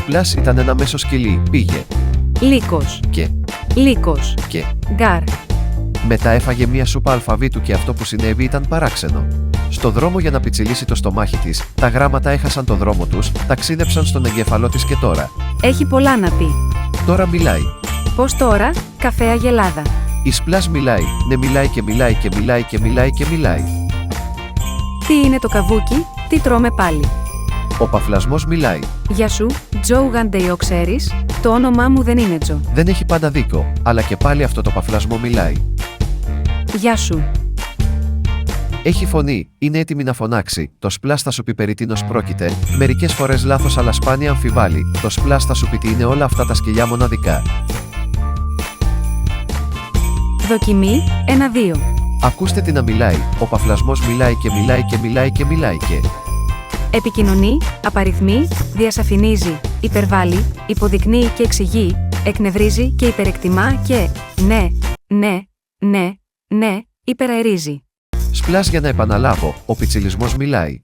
Σπλάς ήταν ένα μέσο σκυλί, πήγε. Λύκος. Και. Λύκος. Και. Γκάρ. Μετά έφαγε μία σούπα αλφαβήτου και αυτό που συνέβη ήταν παράξενο. Στο δρόμο για να πιτσιλήσει το στομάχι της, τα γράμματα έχασαν το δρόμο τους, ταξίδεψαν στον εγκέφαλό της και τώρα. Έχει πολλά να πει. Τώρα μιλάει. Πώς τώρα, καφέ Αγελάδα. Η Σπλάς μιλάει, ναι μιλάει και μιλάει και μιλάει και μιλάει και μιλάει. Τι είναι το καβούκι, τι τρώμε πάλι. Ο παφλασμός μιλάει. Γεια σου, Τζο Γαντεϊό, ξέρεις, το όνομά μου δεν είναι Τζο. Δεν έχει πάντα δίκιο, αλλά και πάλι αυτό το παφλασμό μιλάει. Γεια σου. Έχει φωνή, είναι έτοιμη να φωνάξει. Το Σπλάς θα σου πει περί τίνος πρόκειται, μερικές φορές λάθος αλλά σπάνια αμφιβάλλει. Το Σπλάς θα σου πει τι είναι όλα αυτά τα σκυλιά μοναδικά. Δοκιμή, 1-2. Ακούστε τι να μιλάει, ο παφλασμός μιλάει και μιλάει και μιλάει και μιλάει και. Επικοινωνεί, απαριθμεί, διασαφηνίζει, υπερβάλλει, υποδεικνύει και εξηγεί, εκνευρίζει και υπερεκτιμά και, ναι, υπεραερίζει. Σπλάς για να επαναλάβω, ο πιτσιλισμός μιλάει.